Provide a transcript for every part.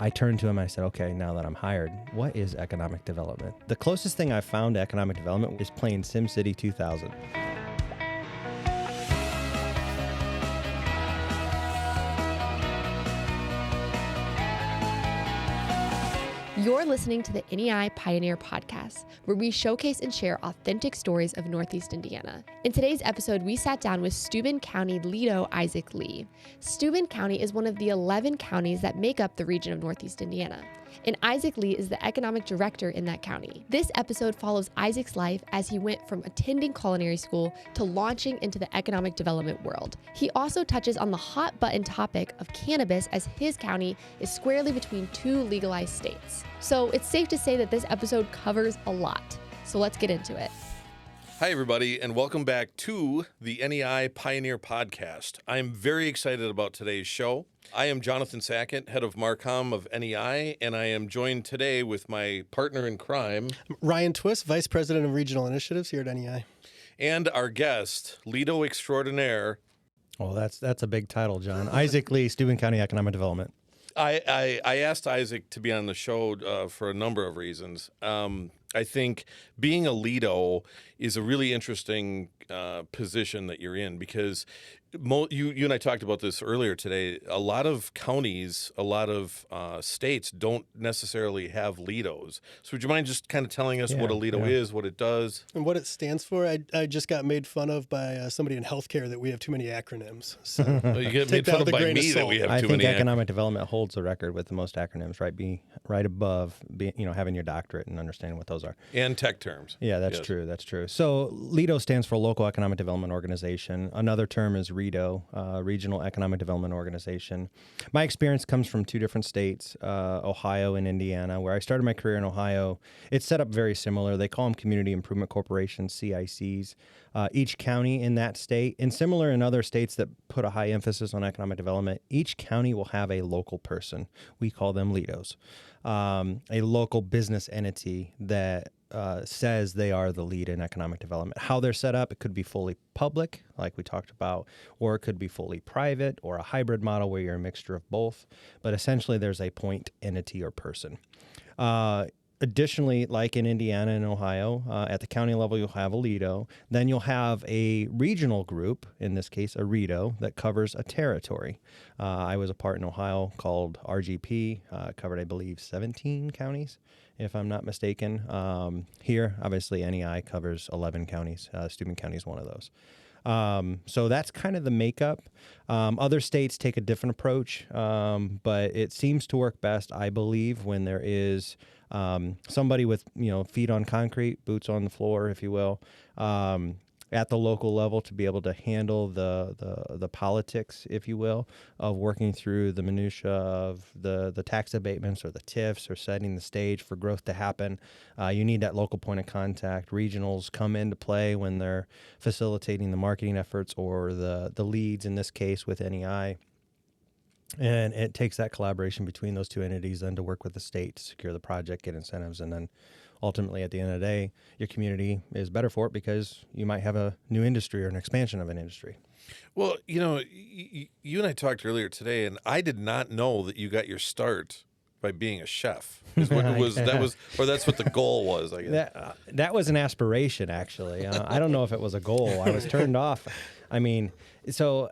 I turned to him and I said, okay, now that I'm hired, what is economic development? The closest thing I've found to economic development is playing SimCity 2000. You're listening to the NEI Pioneer Podcast, where we showcase and share authentic stories of Northeast Indiana. In today's episode, we sat down with Steuben County LEDO Isaac Lee. Steuben County is one of the 11 counties that make up the region of Northeast Indiana, and Isaac Lee is the economic director in that county. This episode follows Isaac's life as he went from attending culinary school to launching into the economic development world. He also touches on the hot button topic of cannabis, as his county is squarely between two legalized states. So it's safe to say that this episode covers a lot. So let's get into it. Hi, everybody, and welcome back to the NEI Pioneer Podcast. I'm very excited about today's show. I am Jonathan Sackett, head of MarCom of NEI, and I am joined today with my partner in crime, Ryan Twiss, Vice President of Regional Initiatives here at NEI. And our guest, LEDO extraordinaire. Oh, that's a big title, John. Isaac Lee, Steuben County Economic Development. I asked Isaac to be on the show for a number of reasons. I think being a LEDO is a really interesting position that you're in, because you and I talked about this earlier today. A lot of counties, a lot of states don't necessarily have LEDOs. So would you mind just kind of telling us what a LEDO is, what it does? And what it stands for? I just got made fun of by somebody in healthcare that we have too many acronyms. So you get made fun of by me that we have too many. I think economic development holds the record with the most acronyms, right? Right above, having your doctorate and understanding what those are. And tech terms. Yeah, that's true. That's true. So LEDO stands for Local Economic Development Organization. Another term is REDO, Regional Economic Development Organization. My experience comes from two different states, Ohio and Indiana. Where I started my career in Ohio, it's set up very similar. They call them Community Improvement Corporations, CICs. Each county in that state, and similar in other states that put a high emphasis on economic development, each county will have a local person. We call them LEDOs. A local business entity that says they are the lead in economic development. How they're set up, it could be fully public, like we talked about, or it could be fully private, or a hybrid model where you're a mixture of both. But essentially, there's a point entity or person. Additionally, like in Indiana and Ohio, at the county level, you'll have a LEDO. Then you'll have a regional group, in this case, a REDO, that covers a territory. I was a part in Ohio called RGP, covered, I believe, 17 counties, if I'm not mistaken. Here, obviously, NEI covers 11 counties. Steuben County is one of those. So that's kind of the makeup. Other states take a different approach, but it seems to work best, I believe, when there is somebody with feet on concrete, boots on the floor, if you will, at the local level, to be able to handle the politics, if you will, of working through the minutia of the tax abatements or the TIFs or setting the stage for growth to happen. You need that local point of contact. Regionals come into play when they're facilitating the marketing efforts or the leads, in this case with NEI. And it takes that collaboration between those two entities then to work with the state to secure the project, get incentives, and then ultimately at the end of the day, your community is better for it because you might have a new industry or an expansion of an industry. Well, you and I talked earlier today, and I did not know that you got your start by being a chef. That's what the goal was, I guess. That was an aspiration, actually. I don't know if it was a goal. I was turned off. I mean, so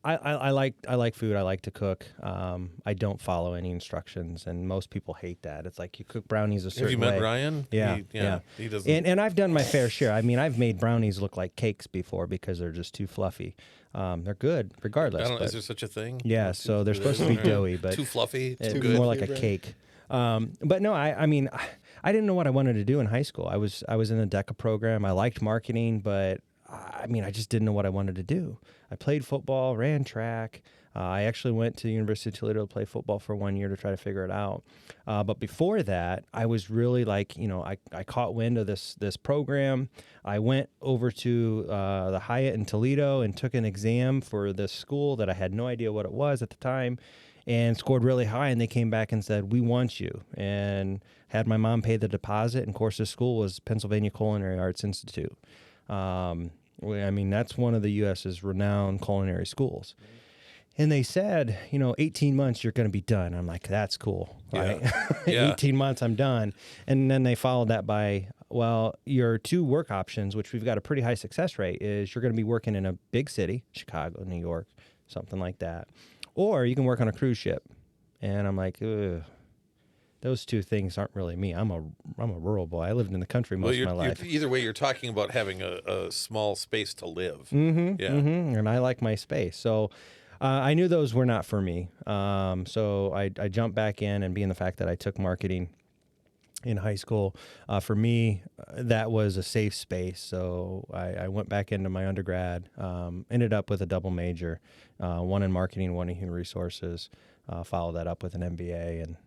I like food. I like to cook. I don't follow any instructions, and most people hate that. It's like you cook brownies a certain way. Have you met Ryan? Yeah. He doesn't. And I've done my fair share. I mean, I've made brownies look like cakes before because they're just too fluffy. They're good regardless. Is there such a thing? Yeah, so they're supposed to be doughy, but too fluffy, too good. More like a cake. But no, I mean, I didn't know what I wanted to do in high school. I was in the DECA program. I liked marketing, but I mean, I just didn't know what I wanted to do. I played football, ran track. I actually went to the University of Toledo to play football for 1 year to try to figure it out. But before that, I was really like, I caught wind of this program. I went over to the Hyatt in Toledo and took an exam for this school that I had no idea what it was at the time, and scored really high. And they came back and said, "We want you," and had my mom pay the deposit. And of course, this school was Pennsylvania Culinary Arts Institute. I mean, that's one of the U.S.'s renowned culinary schools. And they said, 18 months, you're going to be done. I'm like, that's cool, right? Yeah. 18 months, I'm done. And then they followed that by, well, your 2 work options, which we've got a pretty high success rate, is you're going to be working in a big city, Chicago, New York, something like that. Or you can work on a cruise ship. And I'm like, ugh. Those 2 things aren't really me. I'm a rural boy. I lived in the country most of my life. Either way, you're talking about having a small space to live. Mm-hmm, Yeah. mm-hmm, and I like my space. So I knew those were not for me. So I jumped back in, and being the fact that I took marketing in high school, for me, that was a safe space. So I went back into my undergrad, ended up with a double major, one in marketing, one in human resources, followed that up with an MBA, and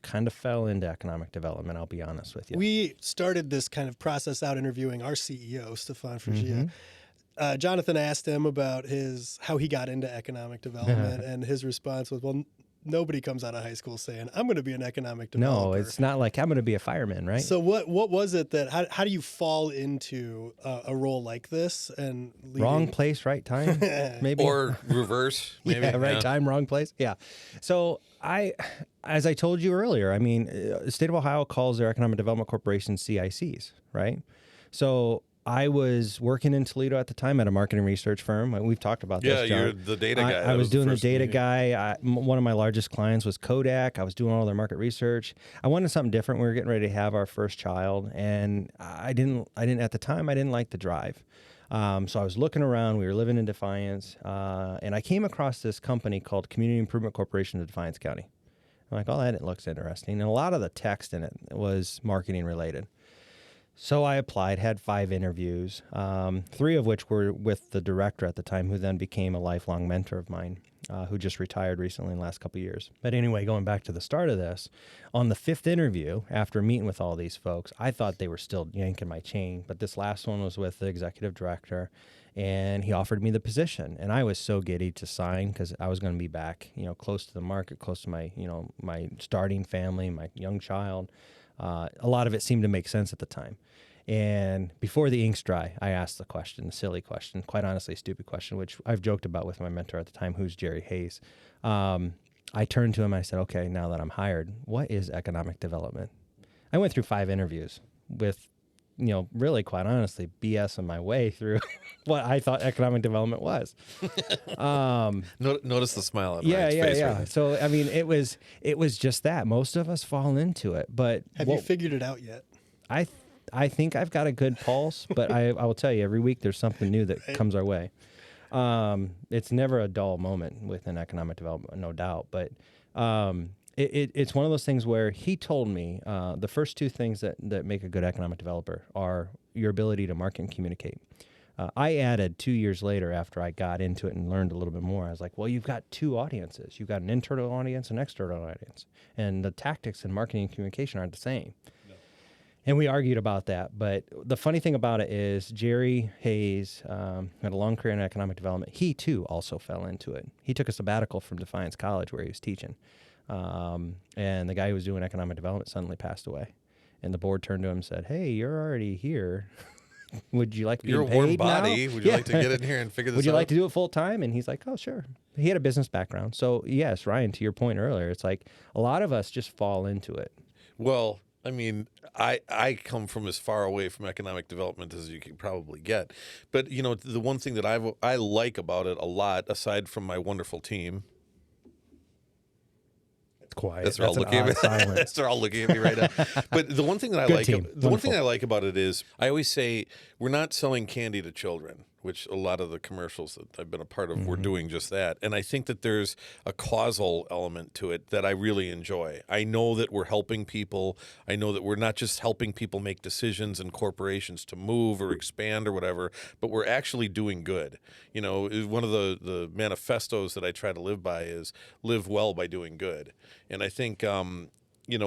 kind of fell into economic development, I'll be honest with you. We started this kind of process out interviewing our CEO, Stefan Frigia. Jonathan asked him about how he got into economic development, and his response was, well, nobody comes out of high school saying, I'm going to be an economic developer. No, it's not like I'm going to be a fireman, right? So what was it how do you fall into a role like this? And Wrong place, right time, maybe? Or reverse, maybe. Yeah, right time, wrong place. Yeah. So as I told you earlier, the state of Ohio calls their economic development corporations CICs, right? So I was working in Toledo at the time at a marketing research firm. We've talked about this, John. You're the data guy. I was doing the data meeting. guy. One of my largest clients was Kodak. I was doing all their market research. I wanted something different. We were getting ready to have our first child, and I didn't at the time, I didn't like the drive. So I was looking around. We were living in Defiance, and I came across this company called Community Improvement Corporation of Defiance County. I'm like, oh, that looks interesting. And a lot of the text in it was marketing related. So I applied, had 5 interviews, 3 of which were with the director at the time, who then became a lifelong mentor of mine, who just retired recently in the last couple of years. But anyway, going back to the start of this, on the 5th interview, after meeting with all these folks, I thought they were still yanking my chain. But this last one was with the executive director, and he offered me the position. And I was so giddy to sign because I was going to be back, close to the market, close to my, my starting family, my young child. A lot of it seemed to make sense at the time. And before the ink's dry, I asked the question, the silly question, quite honestly, a stupid question, which I've joked about with my mentor at the time, who's Jerry Hayes. I turned to him and I said, okay, now that I'm hired, what is economic development? I went through 5 interviews with, really quite honestly, BSing my way through what I thought economic development was. Notice the smile on Ryan's face. Yeah. Right there. So, it was just that. Most of us fall into it. But have you figured it out yet? I think I've got a good pulse, but I will tell you, every week there's something new that comes our way. It's never a dull moment within economic development, no doubt. But it's one of those things where he told me the first 2 things that make a good economic developer are your ability to market and communicate. I added 2 years later after I got into it and learned a little bit more. I was like, well, you've got 2 audiences. You've got an internal audience and an external audience. And the tactics in marketing and communication aren't the same. And we argued about that. But the funny thing about it is Jerry Hayes had a long career in economic development. He, too, also fell into it. He took a sabbatical from Defiance College where he was teaching. And the guy who was doing economic development suddenly passed away. And the board turned to him and said, hey, you're already here. Would you like to be You're a warm body. now? Would you like to get in here and figure this out? Would you like to do it full time? And he's like, oh, sure. He had a business background. So, yes, Ryan, to your point earlier, it's like a lot of us just fall into it. Well, I come from as far away from economic development as you can probably get. But, the one thing that I like about it a lot, aside from my wonderful team. It's quiet. They're all looking at me. They're all looking at me right now. But the one thing that one thing I like about it is I always say we're not selling candy to children, which a lot of the commercials that I've been a part of were doing just that. And I think that there's a causal element to it that I really enjoy. I know that we're helping people. I know that we're not just helping people make decisions and corporations to move or expand or whatever, but we're actually doing good. One of the manifestos that I try to live by is live well by doing good. And I think you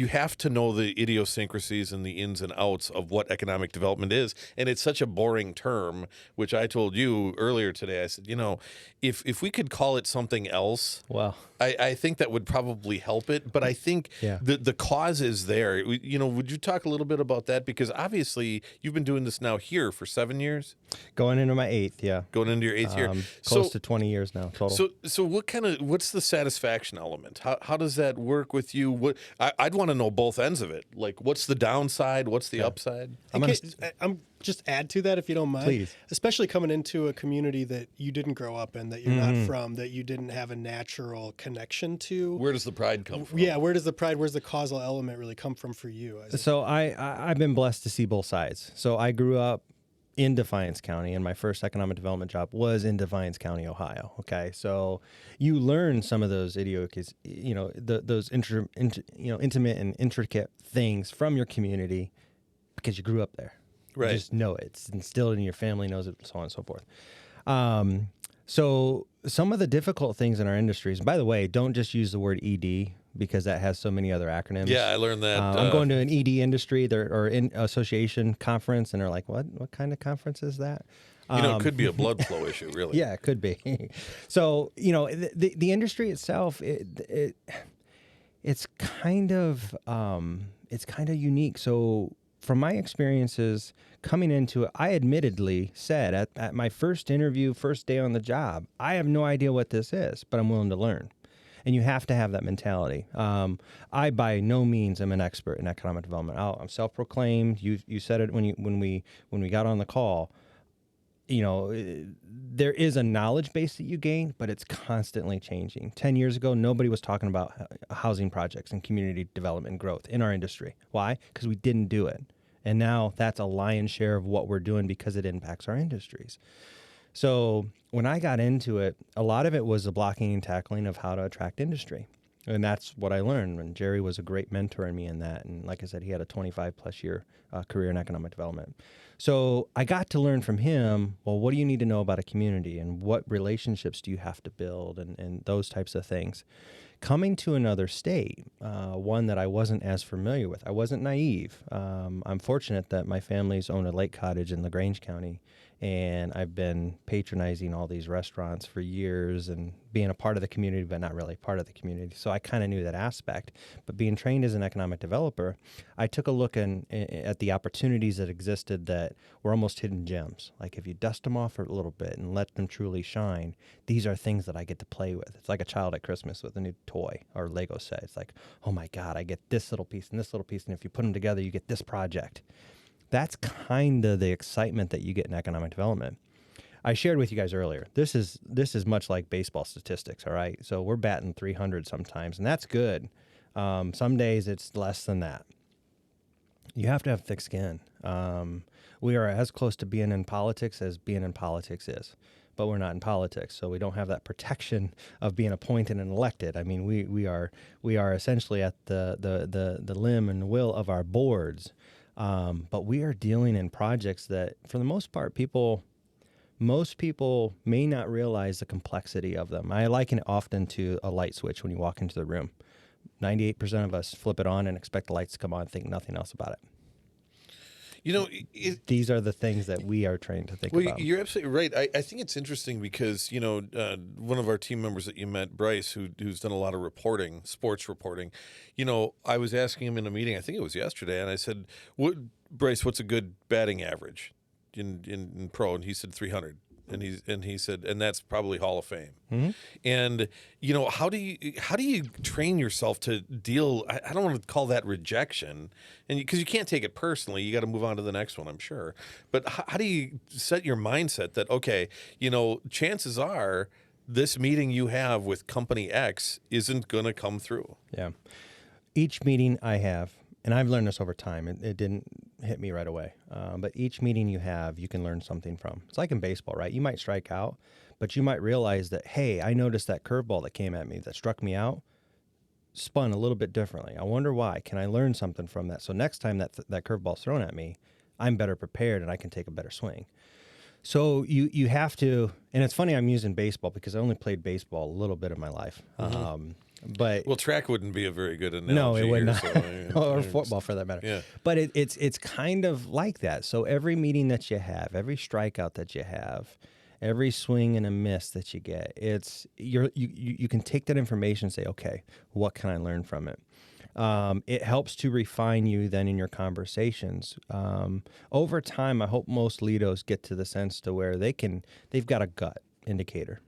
have to know the idiosyncrasies and the ins and outs of what economic development is. And it's such a boring term, which I told you earlier today. I said, if we could call it something else, Well, I think that would probably help it. But I think the cause is there. Would you talk a little bit about that? Because obviously you've been doing this now here for 7 years. going into my 8th, yeah. Going into your 8th year. Close to 20 years now total. So what's the satisfaction element? How does that work with you? I'd want to know both ends of it. Like, what's the downside? What's the upside? I'm just add to that if you don't mind. Please. Especially coming into a community that you didn't grow up in, that you're not from, that you didn't have a natural connection to. Where does the pride come from? Yeah, where's the causal element really come from for you? So I've been blessed to see both sides. So I grew up in Defiance County, and my first economic development job was in Defiance County, Ohio. Okay, so you learn some of those idiosyncrasies, those intimate and intricate things from your community because you grew up there. Right. You just know it. It's instilled in your family, knows it, so on and so forth. So some of the difficult things in our industries, by the way, don't just use the word ED because that has so many other acronyms. Yeah, I learned that. I'm going to an ED industry or in association conference, and they're like, what kind of conference is that? It could be a blood flow issue, really. Yeah, it could be. So, the industry itself, it's kind of unique. So from my experiences coming into it, I admittedly said at my first interview, first day on the job, I have no idea what this is, but I'm willing to learn. And you have to have that mentality. I by no means am an expert in economic development. I'm self-proclaimed. You said it when we got on the call. There is a knowledge base that you gain, but it's constantly changing. 10 years ago, nobody was talking about housing projects and community development growth in our industry. Why? Because we didn't do it. And now that's a lion's share of what we're doing because it impacts our industries. So when I got into it, a lot of it was the blocking and tackling of how to attract industry. And that's what I learned. And Jerry was a great mentor in me in that. And like I said, he had a 25-plus year career in economic development. So I got to learn from him, well, what do you need to know about a community and what relationships do you have to build and those types of things. Coming to another state, one that I wasn't as familiar with, I wasn't naive. I'm fortunate that my family's owned a lake cottage in LaGrange County, and I've been patronizing all these restaurants for years and being a part of the community, but not really part of the community. So I kind of knew that aspect. But being trained as an economic developer, I took a look at the opportunities that existed that were almost hidden gems. Like if you dust them off for a little bit and let them truly shine, these are things that I get to play with. It's like a child at Christmas with a new toy or Lego set. It's like, oh my God, I get this little piece and this little piece. And if you put them together, you get this project. That's kind of the excitement that you get in economic development. I shared with you guys earlier, this is much like baseball statistics, all right? So we're batting 300 sometimes, and that's good. Some days it's less than that. You have to have thick skin. We are as close to being in politics as being in politics is, but we're not in politics, so we don't have that protection of being appointed and elected. I mean, we are essentially at the limb and will of our boards. But we are dealing in projects that, for the most part, most people may not realize the complexity of them. I liken it often to a light switch when you walk into the room. 98% of us flip it on and expect the lights to come on and think nothing else about it. These are the things that we are trained to think about. You're absolutely right. I think it's interesting because, one of our team members that you met, Bryce, who's done a lot of reporting, sports reporting, I was asking him in a meeting, I think it was yesterday, and I said, Bryce, what's a good batting average in pro? And he said 300. And he said, and that's probably Hall of Fame. Mm-hmm. And how do you train yourself to deal? I don't want to call that rejection, and because you can't take it personally, you got to move on to the next one, I'm sure. But how do you set your mindset that chances are this meeting you have with company X isn't going to come through? Yeah, each meeting I have. And I've learned this over time. It didn't hit me right away. But each meeting you have, you can learn something from. It's like in baseball, right? You might strike out, but you might realize that, hey, I noticed that curveball that came at me that struck me out spun a little bit differently. I wonder why. Can I learn something from that? So next time that curveball's thrown at me, I'm better prepared and I can take a better swing. So you have to, and it's funny I'm using baseball because I only played baseball a little bit of my life. Mm-hmm. But Well, track wouldn't be a very good analogy. no, it would here, not, so or football for that matter. Yeah. But it's kind of like that. So every meeting that you have, every strikeout that you have, every swing and a miss that you get, you can take that information and say, okay, what can I learn from it? It helps to refine you then in your conversations. Over time, I hope most LEDOs get to the sense to where they've got a gut indicator,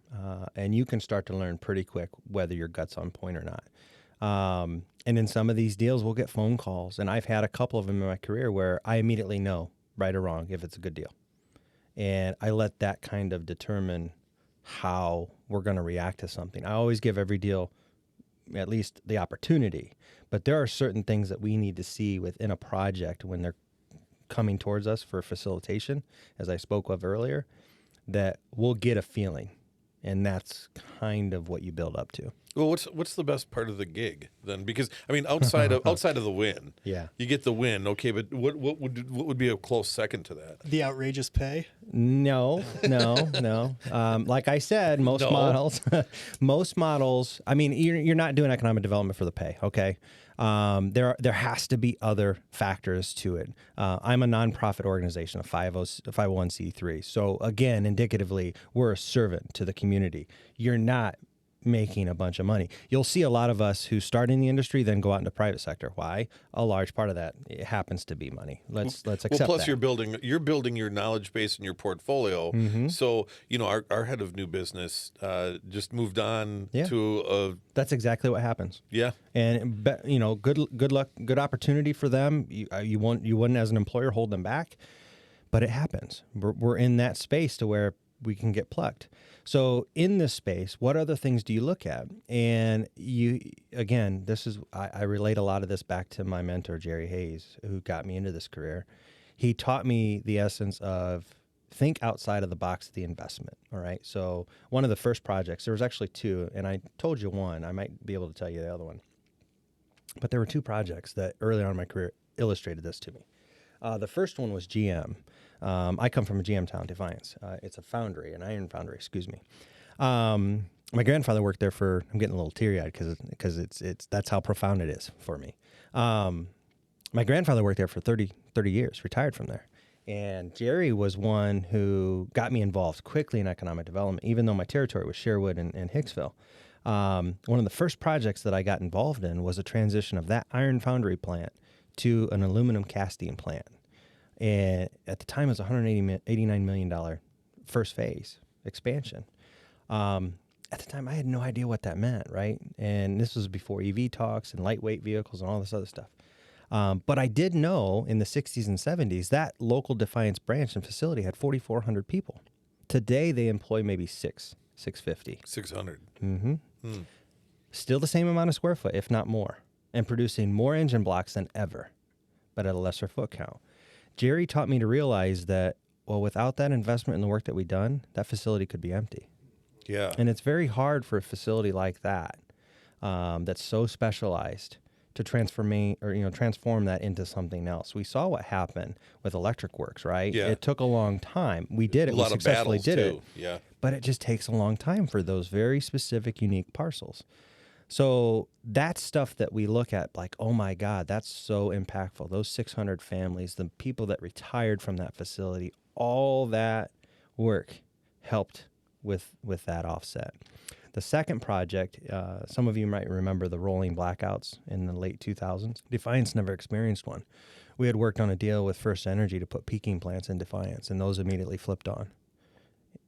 and you can start to learn pretty quick whether your gut's on point or not. And in some of these deals, we'll get phone calls, and I've had a couple of them in my career where I immediately know, right or wrong, if it's a good deal. And I let that kind of determine how we're going to react to something. I always give every deal at least the opportunity, but there are certain things that we need to see within a project when they're coming towards us for facilitation, as I spoke of earlier, that we'll get a feeling, and that's kind of what you build up to. Well, what's the best part of the gig then? Because I mean, outside of the win, Yeah. you get the win, okay. But what would be a close second to that? The outrageous pay. No. Like I said, most models. I mean, you're not doing economic development for the pay, okay? There has to be other factors to it. I'm a nonprofit organization, a 501c3. So again, indicatively, we're a servant to the community. You're not making a bunch of money. You'll see a lot of us who start in the industry then go out into private sector. Why? A large part of that it happens to be money. Let's accept Well, plus that. you're building your knowledge base and your portfolio. Mm-hmm. So our head of new business just moved on to That's exactly what happens. yeah. And good luck, good opportunity for them. You wouldn't as an employer hold them back, but it happens. We're in that space to where we can get plucked. So in this space, what other things do you look at? And I relate a lot of this back to my mentor, Jerry Hayes, who got me into this career. He taught me the essence of think outside of the box of the investment. All right. So one of the first projects, there was actually two, and I told you one, I might be able to tell you the other one. But there were two projects that early on in my career illustrated this to me. The first one was GM. I come from a GM town, Defiance. It's a foundry, an iron foundry, excuse me. My grandfather worked there I'm getting a little teary-eyed because that's how profound it is for me. My grandfather worked there for 30 years, retired from there. And Jerry was one who got me involved quickly in economic development, even though my territory was Sherwood and Hicksville. One of the first projects that I got involved in was a transition of that iron foundry plant to an aluminum casting plant. And at the time, it was $189 million first phase expansion. At the time, I had no idea what that meant, right? And this was before EV talks and lightweight vehicles and all this other stuff. But I did know in the 60s and 70s that local Defiance branch and facility had 4,400 people. Today, they employ maybe 650. 600. Mm-hmm. Still the same amount of square foot, if not more, and producing more engine blocks than ever, but at a lesser foot count. Jerry taught me to realize that, well, without that investment in the work that we've done, that facility could be empty. Yeah. And it's very hard for a facility like that, that's so specialized, to transform that into something else. We saw what happened with Electric Works, right? Yeah. It took a long time. We did it. A We lot of successfully battles did too. it. Yeah. But it just takes a long time for those very specific, unique parcels. So that's stuff that we look at like, oh my God, that's so impactful. Those 600 families, the people that retired from that facility, all that work helped with that offset. The second project, some of you might remember the rolling blackouts in the late 2000s. Defiance never experienced one. We had worked on a deal with First Energy to put peaking plants in Defiance, and those immediately flipped on.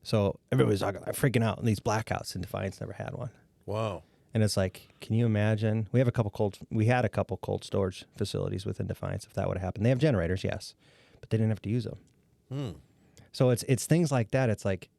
So everybody's freaking out, and these blackouts, and Defiance never had one. Wow. And it's like, can you imagine? We had a couple cold storage facilities within Defiance. If that would have happened, they have generators, yes, but they didn't have to use them. So it's things like that. It's like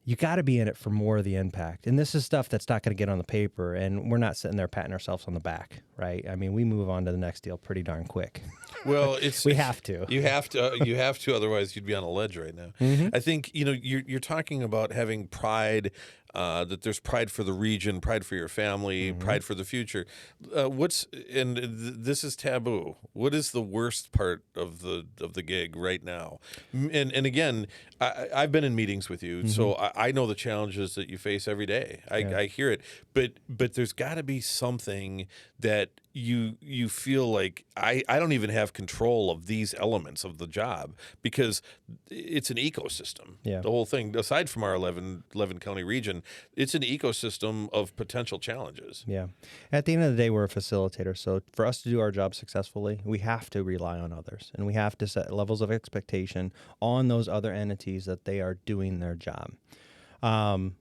you got to be in it for more of the impact. And this is stuff that's not going to get on the paper, and we're not sitting there patting ourselves on the back, right? I mean, we move on to the next deal pretty darn quick. Well, we have to. You have to. Otherwise, you'd be on a ledge right now. Mm-hmm. I think you're talking about having pride that there's pride for the region, pride for your family, pride for the future. This is taboo. What is the worst part of the gig right now? And again, I've been in meetings with you, so I know the challenges that you face every day. I hear it, but there's got to be something that you feel like I don't even have control of these elements of the job, because it's an ecosystem. Yeah. The whole thing, aside from our 11 county region, it's an ecosystem of potential challenges. Yeah. At the end of the day, we're a facilitator. So for us to do our job successfully, we have to rely on others, and we have to set levels of expectation on those other entities that they are doing their job.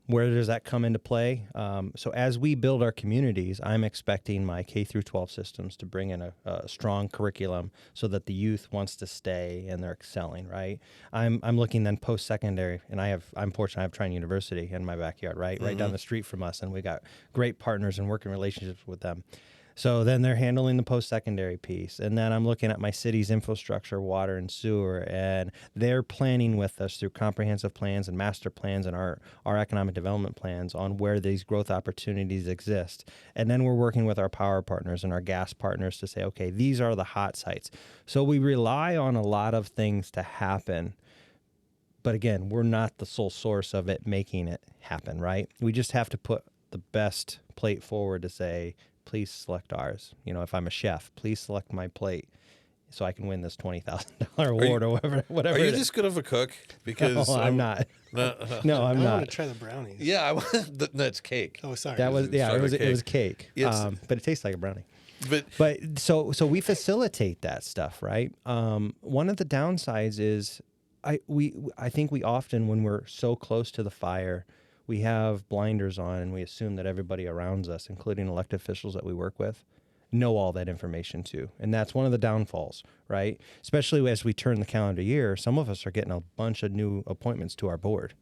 Where does that come into play? So as we build our communities, I'm expecting my K through 12 systems to bring in a strong curriculum so that the youth wants to stay and they're excelling, right? I'm looking then post-secondary, and I'm fortunate I have Trine University in my backyard, right down the street from us, and we got great partners and working relationships with them. So then they're handling the post-secondary piece. And then I'm looking at my city's infrastructure, water and sewer, and they're planning with us through comprehensive plans and master plans and our economic development plans on where these growth opportunities exist. And then we're working with our power partners and our gas partners to say, okay, these are the hot sites. So we rely on a lot of things to happen. But again, we're not the sole source of it making it happen, right? We just have to put the best plate forward to say, please select ours. If I'm a chef, please select my plate so I can win this $20,000 award or whatever. Are you this good of a cook? Because no, I'm not. No, I'm I not. want to try the brownies. Yeah, that's cake. Oh, sorry. It was cake. But it tastes like a brownie. But so we facilitate that stuff, right? One of the downsides is I think we often, when we're so close to the fire, we have blinders on and we assume that everybody around us, including elected officials that we work with, know all that information too. And that's one of the downfalls, right? Especially as we turn the calendar year, some of us are getting a bunch of new appointments to our board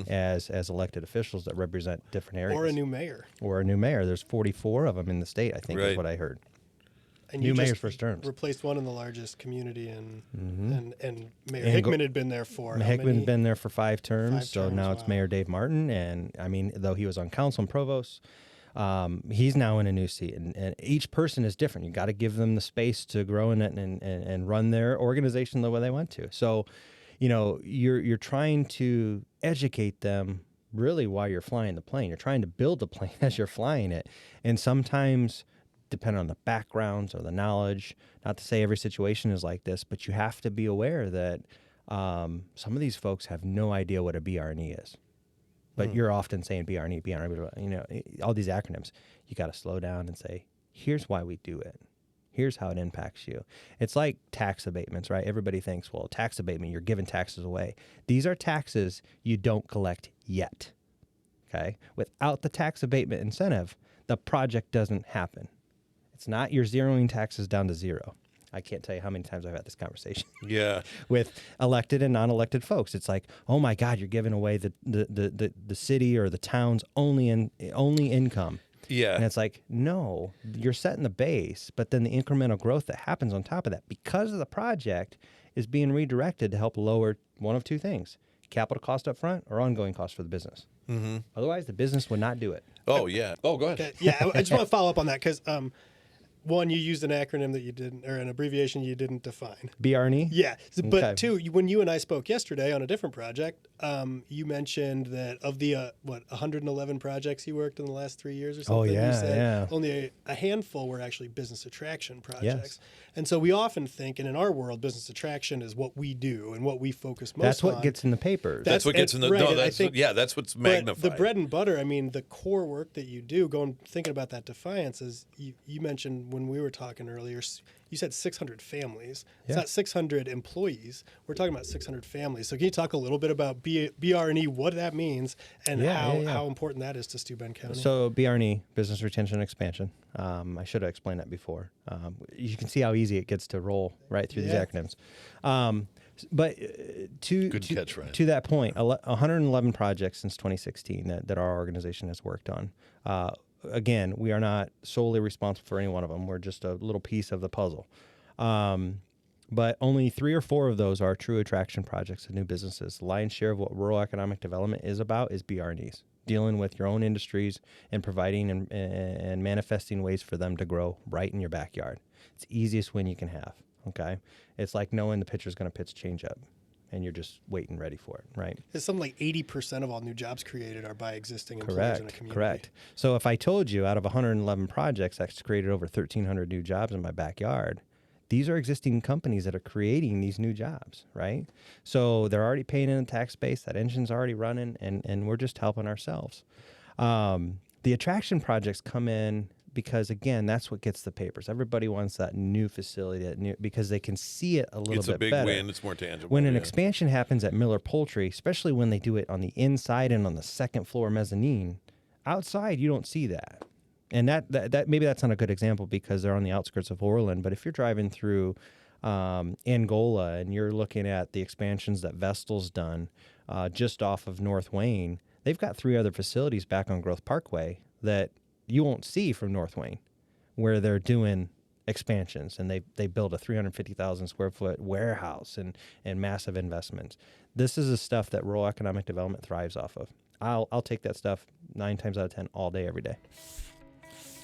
as elected officials that represent different areas. Or a new mayor. There's 44 of them in the state, I think is what I heard. And new you mayor's just first terms. Replaced one in the largest community, and Mayor Hickman had been there for Hickman had been there for 5 terms, so now wow. it's Mayor Dave Martin, and I mean, though he was on council and provost, he's now in a new seat, and each person is different. You got to give them the space to grow in it and run their organization the way they want to. So, you're trying to educate them really while you're flying the plane. You're trying to build the plane as you're flying it, and sometimes, depending on the backgrounds or the knowledge, not to say every situation is like this, but you have to be aware that some of these folks have no idea what a BRNE is. But you're often saying BRNE, all these acronyms. You got to slow down and say, here's why we do it. Here's how it impacts you. It's like tax abatements, right? Everybody thinks, well, tax abatement, you're giving taxes away. These are taxes you don't collect yet, okay? Without the tax abatement incentive, the project doesn't happen. It's not you're zeroing taxes down to zero. I can't tell you how many times I've had this conversation. Yeah. With elected and non-elected folks. It's like, oh my God, you're giving away the city or the town's only income. Yeah. And it's like, no, you're setting the base, but then the incremental growth that happens on top of that because of the project is being redirected to help lower one of two things: capital cost up front or ongoing cost for the business. Mm-hmm. Otherwise, the business would not do it. Oh, yeah. Oh, go ahead. Okay. Yeah, I just want to follow up on that because one, you used an acronym that you didn't, or an abbreviation you didn't define. BRNE? Yeah. But two, when you and I spoke yesterday on a different project, you mentioned that of the, 111 projects you worked in the last 3 years or something, you said only a handful were actually business attraction projects. Yes. And so we often think, and in our world, business attraction is what we do and what we focus most on. That's what gets in the papers. That's what gets in the, right, no, that's what's magnified. The bread and butter, I mean, the core work that you do, thinking about that defiance, is you mentioned when we were talking earlier, you said 600 families. It's not 600 employees. We're talking about 600 families. So can you talk a little bit about BRNE, what that means, and how important that is to Steuben County? So BRNE, Business Retention and Expansion. I should have explained that before. You can see how easy it gets to roll right through these acronyms. But to that point, 111 projects since 2016 that our organization has worked on. Again, we are not solely responsible for any one of them. We're just a little piece of the puzzle. But only 3 or 4 of those are true attraction projects of new businesses. The lion's share of what rural economic development is about is BRNEs. dealing with your own industries and providing and manifesting ways for them to grow right in your backyard. It's the easiest win you can have, okay? It's like knowing the pitcher's going to pitch changeup, and you're just waiting ready for it, right? It's something like 80% of all new jobs created are by existing employees in a community. Correct. So if I told you out of 111 projects, that's created over 1,300 new jobs in my backyard, these are existing companies that are creating these new jobs, right? So they're already paying in the tax base, that engine's already running, and we're just helping ourselves. The attraction projects come in because, again, that's what gets the papers. Everybody wants that new facility, because they can see it a little bit better. It's a big win. It's more tangible. When an expansion happens at Miller Poultry, especially when they do it on the inside and on the second floor mezzanine, outside you don't see that. And that maybe that's not a good example because they're on the outskirts of Orland. But if you're driving through Angola and you're looking at the expansions that Vestal's done just off of North Wayne, they've got 3 other facilities back on Growth Parkway that you won't see from North Wayne, where they're doing expansions, and they build a 350,000 square foot warehouse and massive investments. This is the stuff that rural economic development thrives off of. I'll take that stuff 9 times out of 10 all day, every day.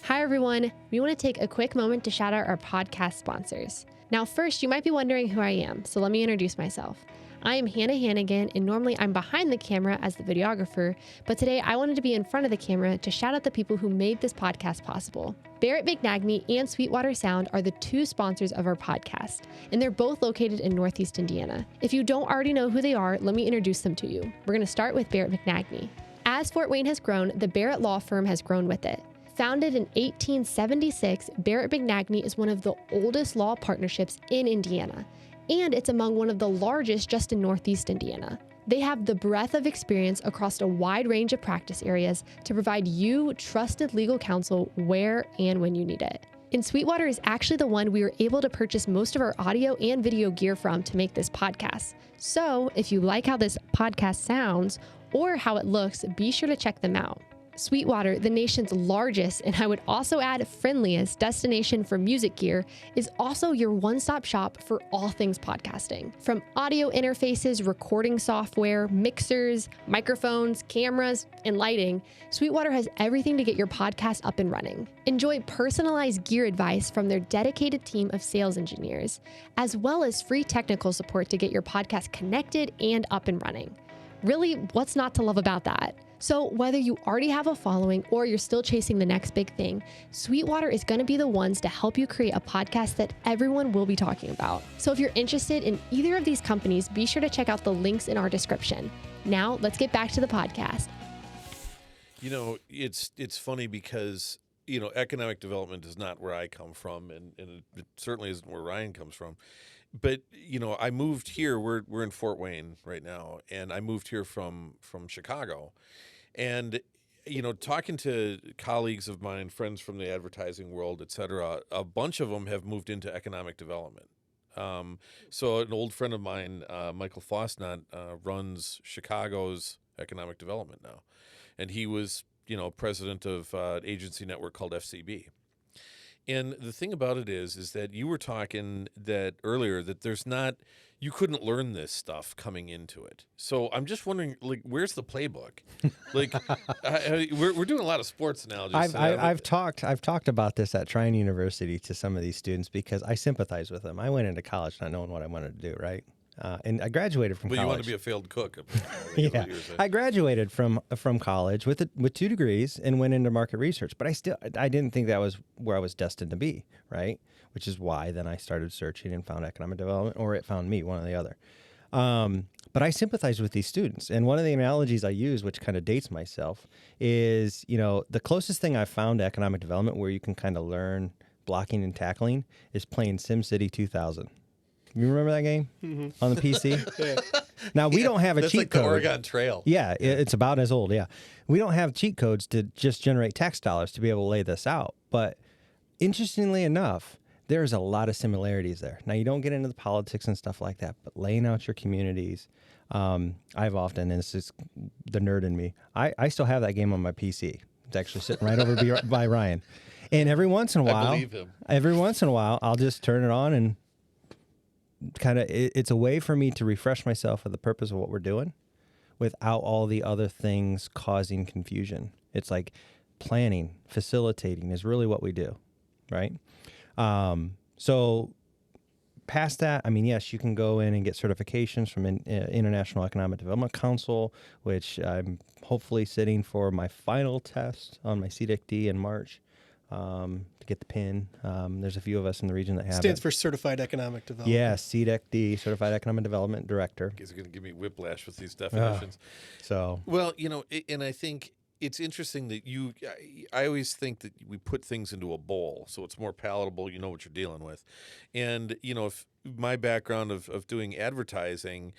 Hi, everyone. We want to take a quick moment to shout out our podcast sponsors. Now, first, you might be wondering who I am, so let me introduce myself. I am Hannah Hannigan, and normally I'm behind the camera as the videographer, but today I wanted to be in front of the camera to shout out the people who made this podcast possible. Barrett McNagny and Sweetwater Sound are the 2 sponsors of our podcast, and they're both located in Northeast Indiana. If you don't already know who they are, let me introduce them to you. We're going to start with Barrett McNagny. As Fort Wayne has grown, the Barrett Law Firm has grown with it. Founded in 1876, Barrett McNagny is one of the oldest law partnerships in Indiana, and it's among one of the largest just in Northeast Indiana. They have the breadth of experience across a wide range of practice areas to provide you trusted legal counsel where and when you need it. And Sweetwater is actually the one we were able to purchase most of our audio and video gear from to make this podcast. So if you like how this podcast sounds or how it looks, be sure to check them out. Sweetwater, the nation's largest, and I would also add friendliest destination for music gear, is also your one-stop shop for all things podcasting. From audio interfaces, recording software, mixers, microphones, cameras, and lighting, Sweetwater has everything to get your podcast up and running. Enjoy personalized gear advice from their dedicated team of sales engineers, as well as free technical support to get your podcast connected and up and running. Really, what's not to love about that? So whether you already have a following or you're still chasing the next big thing, Sweetwater is going to be the ones to help you create a podcast that everyone will be talking about. So if you're interested in either of these companies, be sure to check out the links in our description. Now, let's get back to the podcast. You know, it's funny because, you know, economic development is not where I come from, and it certainly isn't where Ryan comes from. But, you know, I moved here. We're in Fort Wayne right now, and I moved here from Chicago. And, you know, talking to colleagues of mine, friends from the advertising world, et cetera, a bunch of them have moved into economic development. So an old friend of mine, Michael Fosnot, runs Chicago's economic development now. And he was, you know, president of an agency network called FCB. And the thing about it is that you were talking that earlier that there's not, you couldn't learn this stuff coming into it. So I'm just wondering, like, where's the playbook? Like, we're doing a lot of sports analogies. I've talked about this at Trine University to some of these students because I sympathize with them. I went into college not knowing what I wanted to do, right? And I graduated from college. But you want to be a failed cook. Yeah, I graduated from college with 2 degrees and went into market research. But I didn't think that was where I was destined to be, right? Which is why then I started searching and found economic development, or it found me, one or the other. But I sympathize with these students. And one of the analogies I use, which kind of dates myself, is, you know, the closest thing I've found to economic development where you can kind of learn blocking and tackling is playing SimCity 2000. You remember that game on the PC? Yeah. Now, we don't have a cheat like code. The Oregon Trail. Yeah, it's about as old, yeah. We don't have cheat codes to just generate tax dollars to be able to lay this out. But interestingly enough, there's a lot of similarities there. Now, you don't get into the politics and stuff like that, but laying out your communities, I've often, and this is the nerd in me, I still have that game on my PC. It's actually sitting right over by Ryan. And every once in a while, I'll just turn it on and kind of, it's a way for me to refresh myself for the purpose of what we're doing without all the other things causing confusion. It's like planning, facilitating is really what we do, right? So past that, I mean, yes, you can go in and get certifications from International Economic Development Council, which I'm hopefully sitting for my final test on my CDEC-D in March to get the PIN. There's a few of us in the region that have Stands it. for Certified Economic Development. Yeah, CDEC-D, Certified Economic Development Director. Guys are going to give me whiplash with these definitions. So, Well, and I think it's interesting that I always think that we put things into a bowl so it's more palatable, you know what you're dealing with. And, if my background of doing advertising,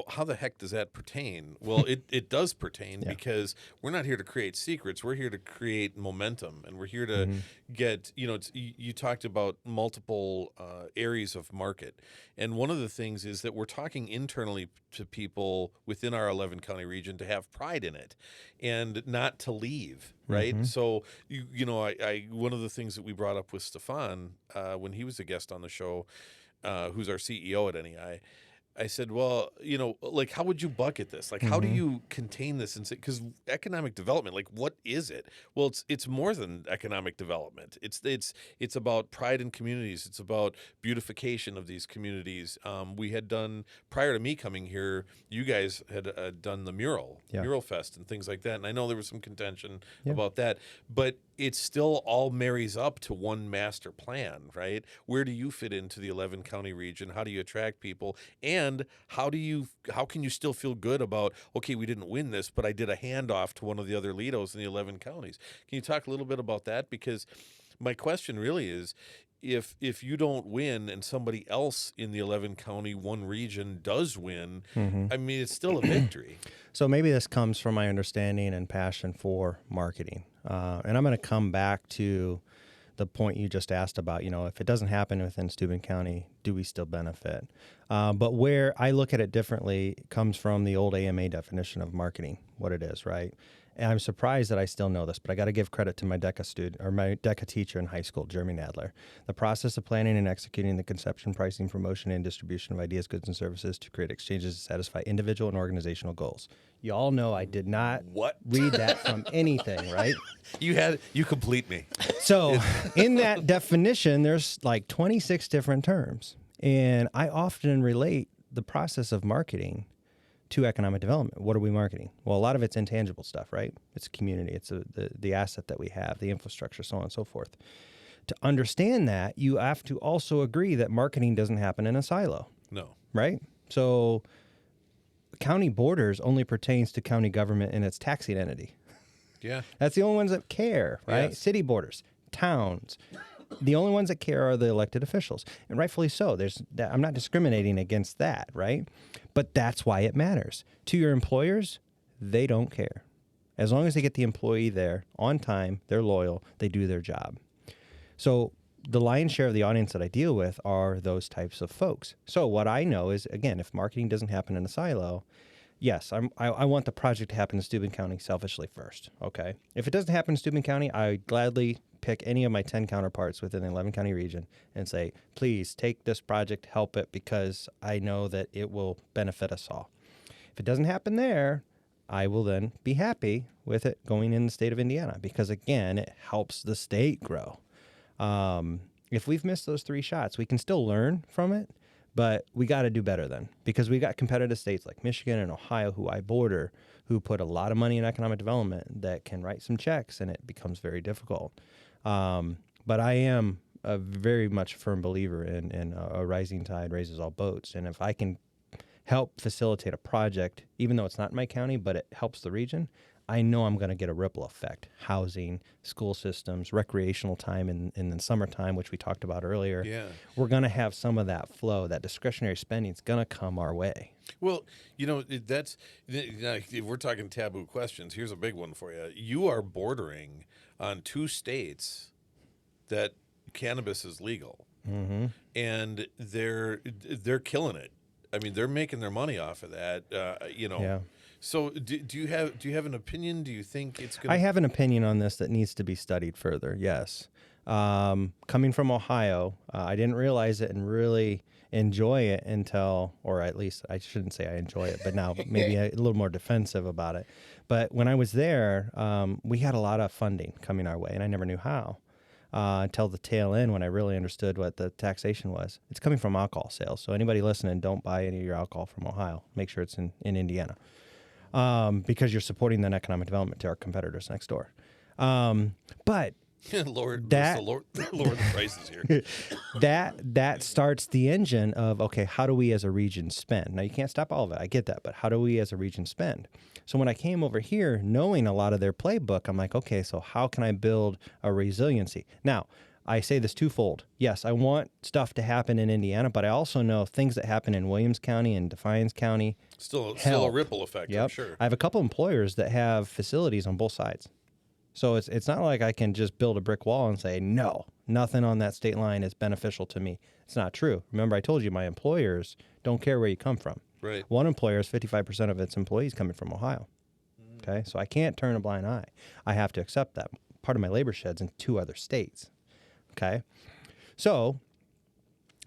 how the heck does that pertain? Well, it does pertain because we're not here to create secrets. We're here to create momentum, and we're here to get, you talked about multiple areas of market. And one of the things is that we're talking internally to people within our 11 county region to have pride in it and not to leave. Right. So, I one of the things that we brought up with Stefan when he was a guest on the show, who's our CEO at NEI, I said, well, like, how would you bucket this? Like, how do you contain this? And say, because economic development, like, what is it? Well, it's more than economic development. It's about pride in communities. It's about beautification of these communities. We had done, prior to me coming here, you guys had done the mural fest and things like that. And I know there was some contention about that, but it still all marries up to one master plan, right? Where do you fit into the 11 county region? How do you attract people? And how can you still feel good about, okay, we didn't win this, but I did a handoff to one of the other LEDOs in the 11 counties. Can you talk a little bit about that? Because my question really is, if you don't win and somebody else in the 11 county, one region does win, I mean, it's still a victory. So maybe this comes from my understanding and passion for marketing. And I'm going to come back to the point you just asked about, if it doesn't happen within Steuben County, do we still benefit? But where I look at it differently comes from the old AMA definition of marketing, what it is, right? And I'm surprised that I still know this, but I got to give credit to my DECA student or my DECA teacher in high school, Jeremy Nadler. The process of planning and executing the conception, pricing, promotion, and distribution of ideas, goods, and services to create exchanges to satisfy individual and organizational goals. You all know I did not read that from anything, right? You complete me. So in that definition, there's like 26 different terms. And I often relate the process of marketing to economic development. What are we marketing? Well, a lot of it's intangible stuff, right? It's a community. It's the asset that we have, the infrastructure, so on and so forth. To understand that, you have to also agree that marketing doesn't happen in a silo. No. Right? So county borders only pertains to county government and its taxing entity. Yeah. That's the only ones that care, right? Yes. City borders, towns. The only ones that care are the elected officials, and rightfully so. I'm not discriminating against that, right? But that's why it matters. To your employers, they don't care. As long as they get the employee there on time, they're loyal, they do their job. So the lion's share of the audience that I deal with are those types of folks. So what I know is, again, if marketing doesn't happen in a silo, yes, I want the project to happen in Steuben County selfishly first, okay? If it doesn't happen in Steuben County, I gladly pick any of my 10 counterparts within the 11 county region and say, please take this project, help it, because I know that it will benefit us all. If it doesn't happen there, I will then be happy with it going in the state of Indiana because, again, it helps the state grow. If we've missed those 3 shots, we can still learn from it, but we got to do better then because we got competitive states like Michigan and Ohio who I border who put a lot of money in economic development that can write some checks and it becomes very difficult. But I am a very much firm believer in a rising tide raises all boats. And if I can help facilitate a project, even though it's not in my county, but it helps the region, I know I'm going to get a ripple effect. Housing, school systems, recreational time in the summertime, which we talked about earlier. Yeah. We're going to have some of that flow. That discretionary spending is going to come our way. Well, we're talking taboo questions. Here's a big one for you. You are bordering on 2 states that cannabis is legal, and they're killing it. I mean, they're making their money off of that. Yeah. So do you have an opinion? Do you think it's going? I have an opinion on this that needs to be studied further. Yes. Coming from Ohio, I didn't realize it and really enjoy it until, or at least I shouldn't say I enjoy it, but now maybe a little more defensive about it. But when I was there, we had a lot of funding coming our way, and I never knew how until the tail end when I really understood what the taxation was. It's coming from alcohol sales. So anybody listening, don't buy any of your alcohol from Ohio. Make sure it's in Indiana because you're supporting then economic development to our competitors next door. But lower the prices here. that starts the engine of, okay, how do we as a region spend? Now, you can't stop all of it. I get that. But how do we as a region spend? So when I came over here, knowing a lot of their playbook, I'm like, okay, so how can I build a resiliency? Now, I say this twofold. Yes, I want stuff to happen in Indiana, but I also know things that happen in Williams County and Defiance County. Still a ripple effect, yep. I'm sure. I have a couple employers that have facilities on both sides. So it's not like I can just build a brick wall and say, no, nothing on that state line is beneficial to me. It's not true. Remember, I told you my employers don't care where you come from. Right. One employer has 55% of its employees coming from Ohio. Okay, so I can't turn a blind eye. I have to accept that. Part of my labor shed's in 2 other states. Okay, so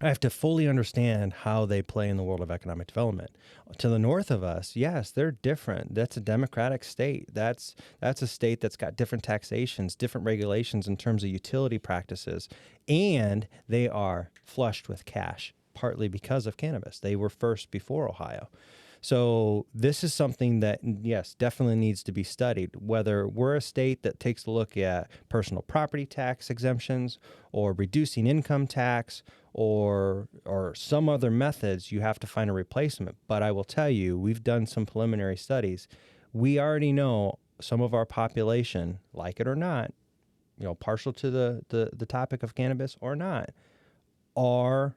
I have to fully understand how they play in the world of economic development. To the north of us, yes, they're different. That's a democratic state. That's a state that's got different taxations, different regulations in terms of utility practices, and they are flushed with cash, partly because of cannabis. They were first before Ohio. So this is something that, yes, definitely needs to be studied, whether we're a state that takes a look at personal property tax exemptions or reducing income tax or some other methods. You have to find a replacement. But I will tell you, we've done some preliminary studies. We already know some of our population, like it or not, partial to the topic of cannabis or not, are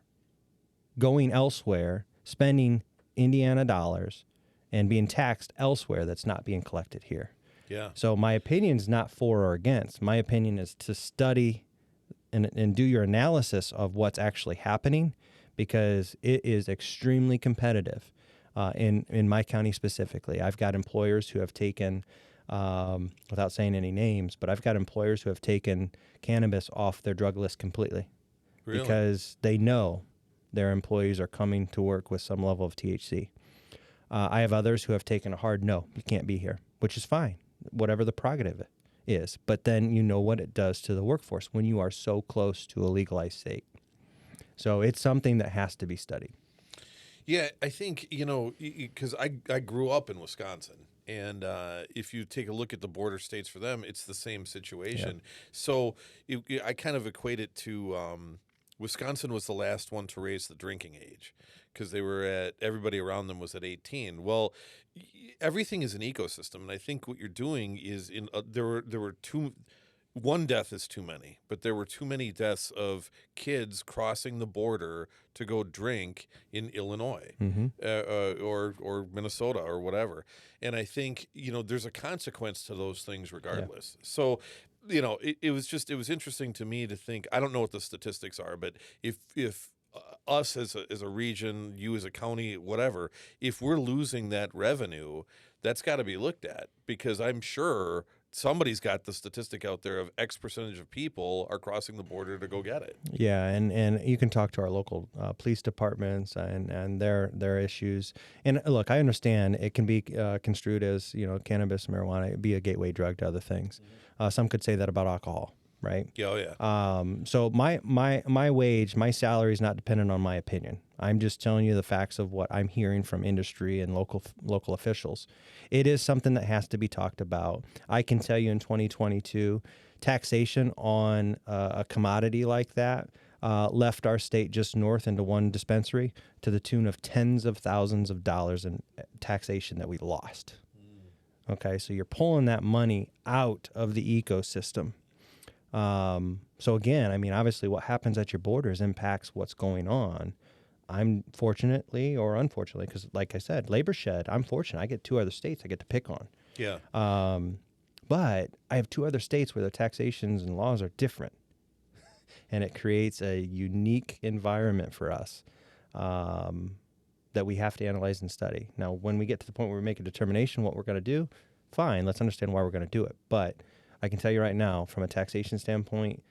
going elsewhere, spending Indiana dollars and being taxed elsewhere that's not being collected here. Yeah. So my opinion is not for or against. My opinion is to study and do your analysis of what's actually happening, because it is extremely competitive in my county specifically. I've got employers who have taken, without saying any names, but I've got employers who have taken cannabis off their drug list completely. Really? Because they know their employees are coming to work with some level of THC. I have others who have taken a hard no, you can't be here, which is fine, whatever the prerogative is. But then you know what it does to the workforce when you are so close to a legalized state. So it's something that has to be studied. Yeah, I think, because I grew up in Wisconsin. And if you take a look at the border states for them, it's the same situation. Yeah. So I kind of equate it to Wisconsin was the last one to raise the drinking age because everybody around them was at 18. Well, everything is an ecosystem, and I think what you're doing is there were one death is too many, but there were too many deaths of kids crossing the border to go drink in Illinois or Minnesota or whatever. And I think, there's a consequence to those things regardless. Yeah. So, it was interesting to me to think, I don't know what the statistics are, but if us as a region, you as a county, whatever, if we're losing that revenue, that's got to be looked at, because I'm sure somebody's got the statistic out there of X percentage of people are crossing the border to go get it. Yeah, and you can talk to our local police departments and their issues. And look, I understand it can be construed as, cannabis, marijuana, be a gateway drug to other things. Some could say that about alcohol, right? Yeah, oh yeah. So my wage, my salary is not dependent on my opinion. I'm just telling you the facts of what I'm hearing from industry and local officials. It is something that has to be talked about. I can tell you in 2022, taxation on a commodity like that left our state just north into one dispensary to the tune of tens of thousands of dollars in taxation that we lost. Okay, so you're pulling that money out of the ecosystem. So again, obviously what happens at your borders impacts what's going on. I'm fortunately or unfortunately, because like I said, labor shed, I'm fortunate. I get 2 other states I get to pick on. Yeah. But I have 2 other states where their taxations and laws are different. And it creates a unique environment for us that we have to analyze and study. Now, when we get to the point where we make a determination what we're going to do, fine, let's understand why we're going to do it. But I can tell you right now, from a taxation standpoint,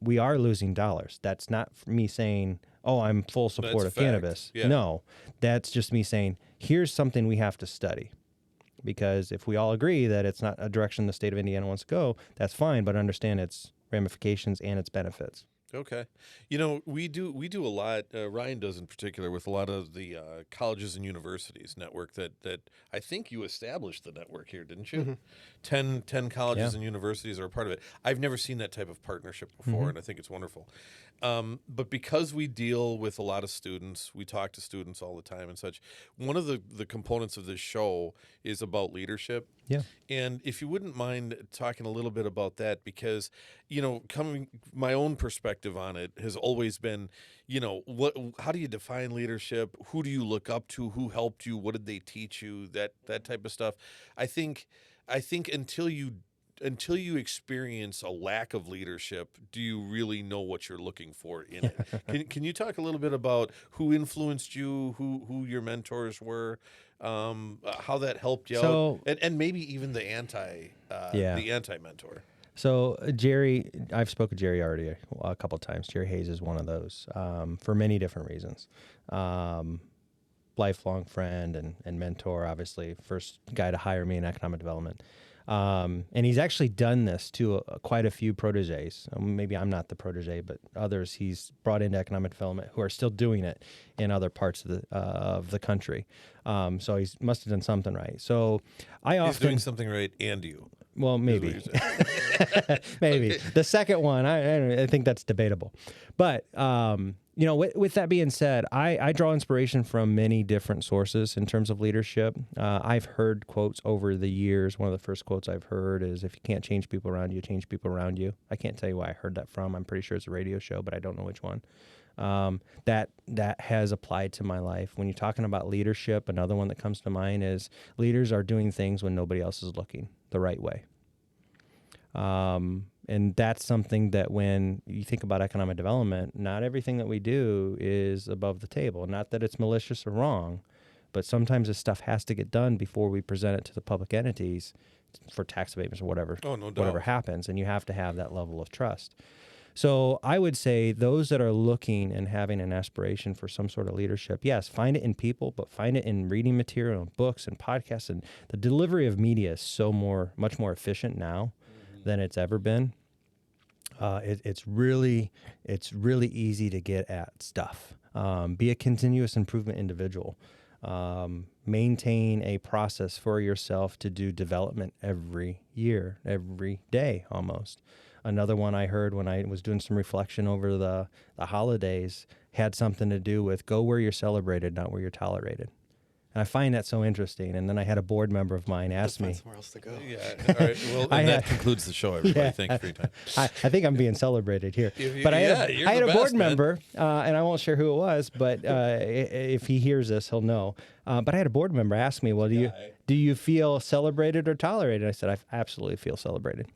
We are losing dollars. That's not me saying, oh, I'm full support of cannabis. Yeah. No, that's just me saying, here's something we have to study. Because if we all agree that it's not a direction the state of Indiana wants to go, that's fine, but understand its ramifications and its benefits. Okay. We do a lot, Ryan does in particular, with a lot of the colleges and universities network that I think you established the network here, didn't you? 10 colleges and universities are a part of it. I've never seen that type of partnership before, and I think it's wonderful. But because we deal with a lot of students, we talk to students all the time and such, one of the components of this show is about leadership. Yeah. And if you wouldn't mind talking a little bit about that, because, my own perspective on it has always been, how do you define leadership? Who do you look up to? Who helped you? What did they teach you? That type of stuff. I think until you experience a lack of leadership, do you really know what you're looking for in it? Can you talk a little bit about who influenced you, who your mentors were, how that helped you out, and maybe even the anti-mentor? So Jerry, I've spoken to Jerry already a couple of times. Jerry Hayes is one of those for many different reasons. Lifelong friend and mentor, obviously, first guy to hire me in economic development. And he's actually done this to quite a few proteges. Maybe I'm not the protege, but others he's brought into economic development who are still doing it in other parts of the country. So he must have done something right. So he's doing something right, and you. Well, maybe. Maybe. The second one, I think that's debatable. But, with that being said, I draw inspiration from many different sources in terms of leadership. I've heard quotes over the years. One of the first quotes I've heard is, if you can't change people around you, change people around you. I can't tell you where I heard that from. I'm pretty sure it's a radio show, but I don't know which one. That has applied to my life. When you're talking about leadership, another one that comes to mind is leaders are doing things when nobody else is looking the right way. And that's something that when you think about economic development, not everything that we do is above the table. Not that it's malicious or wrong, but sometimes this stuff has to get done before we present it to the public entities for tax abatements or whatever. Oh, no doubt. Whatever happens, and you have to have that level of trust. So I would say those that are looking and having an aspiration for some sort of leadership, yes, find it in people, but find it in reading material and books and podcasts. And the delivery of media is much more efficient now than it's ever been. It's really easy to get at stuff. Be a continuous improvement individual. Maintain a process for yourself to do development every year, every day almost. Another one I heard when I was doing some reflection over the holidays had something to do with go where you're celebrated, not where you're tolerated. And I find that so interesting. And then I had a board member of mine ask me. Somewhere else to go. Yeah. All right. Well, that concludes the show, everybody. Thanks for your time. I think I'm being celebrated here. But I had a board member, and I won't share who it was, but if he hears this, he'll know. But I had a board member ask me, well, do you feel celebrated or tolerated? I said, I absolutely feel celebrated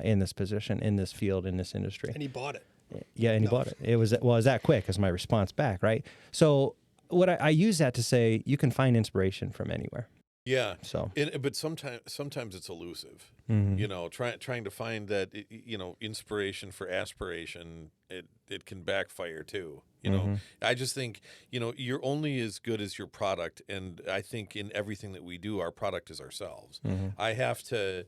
in this position, in this field, in this industry. And he bought it. Yeah, and he bought it. It was that quick is my response back, right? So what I use that to say, you can find inspiration from anywhere. Yeah. So, but sometimes it's elusive. Mm-hmm. Trying to find that inspiration for aspiration, it can backfire too. Mm-hmm. I just think you're only as good as your product, and I think in everything that we do, our product is ourselves. Mm-hmm. I have to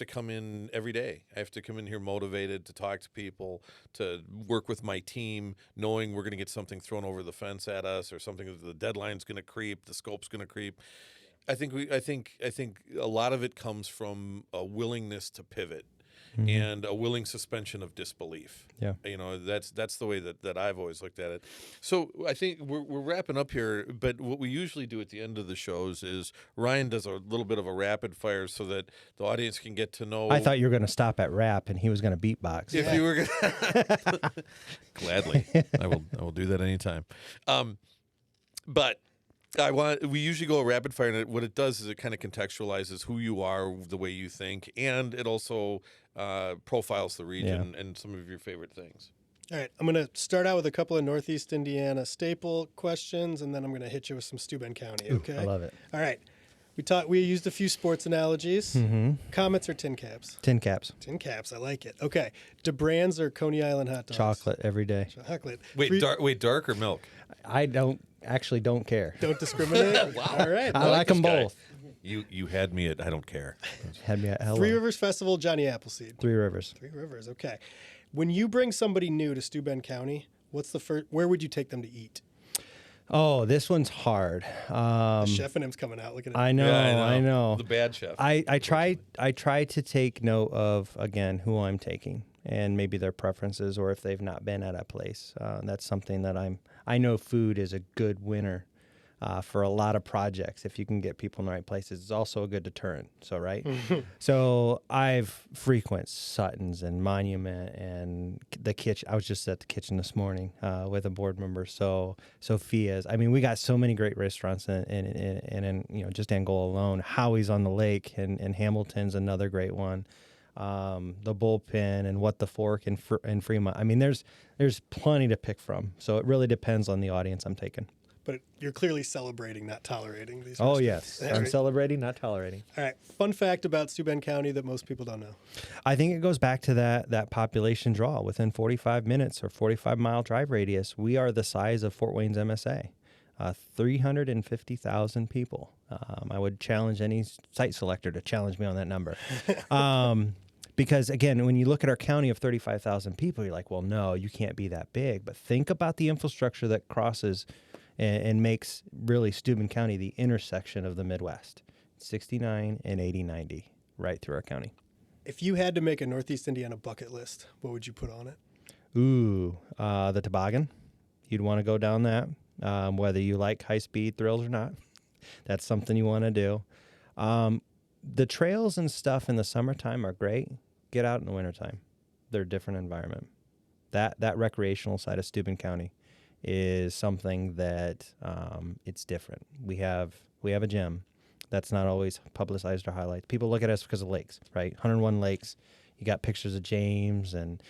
come in every day. I have to come in here motivated to talk to people, to work with my team, knowing we're going to get something thrown over the fence at us, or something that the deadline's going to creep, the scope's going to creep. I think a lot of it comes from a willingness to pivot. Mm-hmm. And a willing suspension of disbelief. Yeah, that's the way that I've always looked at it. So I think we're wrapping up here. But what we usually do at the end of the shows is Ryan does a little bit of a rapid fire so that the audience can get to know. I thought you were going to stop at rap and he was going to beatbox. If you were gladly, I will do that anytime. But we usually go a rapid fire, and what it does is it kind of contextualizes who you are, the way you think, and it also profiles the region and some of your favorite things. All right, I'm going to start out with a couple of Northeast Indiana staple questions, and then I'm going to hit you with some Steuben County, okay? I love it. All right. We used a few sports analogies. Mm-hmm. Comets or tin caps? Tin caps. Tin caps, I like it. Okay. DeBrands or Coney Island hot dogs? Chocolate every day. Chocolate. Wait, dark or milk? I don't care. Don't discriminate? Wow. All right. I like them this guy. both. You had me at I don't care. Had me at hello. Three Rivers Festival, Johnny Appleseed. Three Rivers. Three Rivers, okay. When you bring somebody new to Steuben County, where would you take them to eat? Oh, this one's hard. The chef in him's coming out. Look at it. I know, Yeah, I know. The bad chef. I try to take note of, again, who I'm taking and maybe their preferences or if they've not been at a place. That's something that I know food is a good winner for a lot of projects. If you can get people in the right places, it's also a good deterrent. So, right? So I've frequent Sutton's and Monument and the kitchen. I was just at the kitchen this morning with a board member. So Sophia's. I mean, we got so many great restaurants in just Angola alone. Howie's on the Lake and Hamilton's another great one. The Bullpen and What the Fork in Fremont. I mean, there's plenty to pick from. So it really depends on the audience I'm taking. But you're clearly celebrating, not tolerating these. Oh, restaurants. yes. I'm celebrating, not tolerating. All right. Fun fact about Steuben County that most people don't know. I think it goes back to that population draw. Within 45 minutes or 45-mile drive radius, we are the size of Fort Wayne's MSA. 350,000 people. I would challenge any site selector to challenge me on that number. Because, again, when you look at our county of 35,000 people, you're like, well, no, you can't be that big. But think about the infrastructure that crosses and makes really Steuben County the intersection of the Midwest. 69 and 80-90 right through our county. If you had to make a Northeast Indiana bucket list, what would you put on it? Ooh, the toboggan. You'd want to go down that, whether you like high-speed thrills or not. That's something you want to do. The trails and stuff in the summertime are great. Get out in the wintertime. They're a different environment. That recreational side of Steuben County is something that it's different. We have a gym that's not always publicized or highlighted. People look at us because of lakes, right? 101 lakes. You got pictures of James and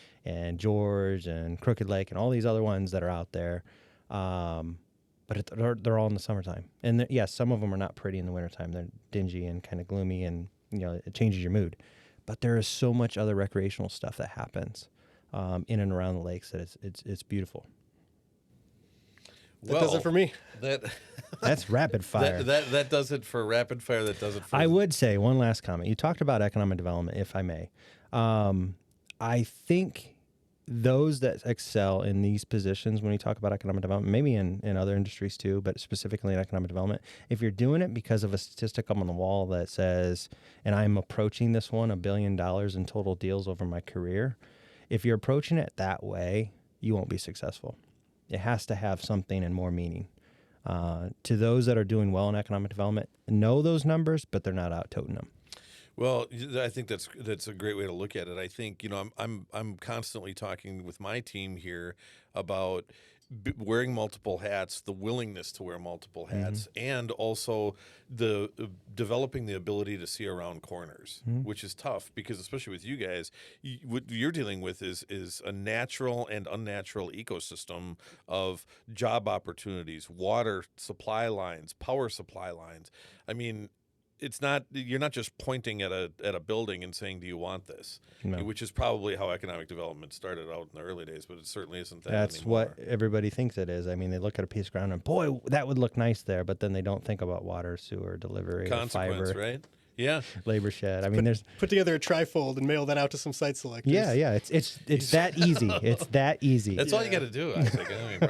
George and Crooked Lake and all these other ones that are out there. But they're all in the summertime. And yes, some of them are not pretty in the wintertime. They're dingy and kind of gloomy and, it changes your mood. But there is so much other recreational stuff that happens in and around the lakes that it's beautiful. That does it for me. That's rapid fire. That does it for rapid fire. That does it for... I would say one last comment. You talked about economic development, if I may. I think those that excel in these positions, when we talk about economic development, maybe in other industries too, but specifically in economic development, if you're doing it because of a statistic up on the wall that says, and I'm approaching this one, $1 billion in total deals over my career, if you're approaching it that way, you won't be successful. It has to have something and more meaning. To those that are doing well in economic development, know those numbers, but they're not out toting them. Well, I think that's a great way to look at it. I think I'm constantly talking with my team here about wearing multiple hats, the willingness to wear multiple hats, and also the developing the ability to see around corners, which is tough because especially with you guys, what you're dealing with is a natural and unnatural ecosystem of job opportunities, water supply lines, power supply lines. I mean, you're not just pointing at a building and saying, do you want this? No. Which is probably how economic development started out in the early days, but it certainly isn't that That's anymore. what everybody thinks it is. I mean, they look at a piece of ground and, boy, that would look nice there, but then they don't think about water, sewer, delivery, Consequence, fiber, right? Yeah. labor shed. I mean, there's... Put together a trifold and mail that out to some site selectors. Yeah, it's that easy. It's that easy. That's all you got to do, Isaac. I don't even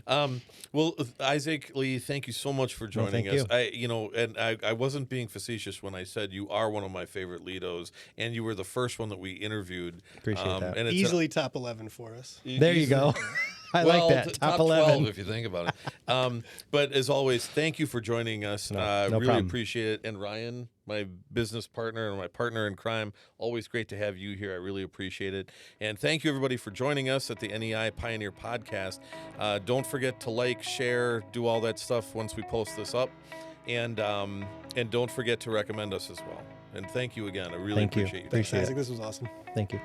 promise. Well, Isaac Lee, thank you so much for joining us. I wasn't being facetious when I said you are one of my favorite LEDOs, and you were the first one that we interviewed. Appreciate that. And it's Easily top 11 for us. There you go. I like that. Top 11. 12 if you think about it. But as always, thank you for joining us. No really problem. appreciate it. And Ryan, my business partner and my partner in crime, always great to have you here. I really appreciate it. And thank you, everybody, for joining us at the NEI Pioneer Podcast. Don't forget to like, share, do all that stuff once we post this up. And don't forget to recommend us as well. And thank you again. I really appreciate you. Thanks, Isaac. This was awesome. Thank you.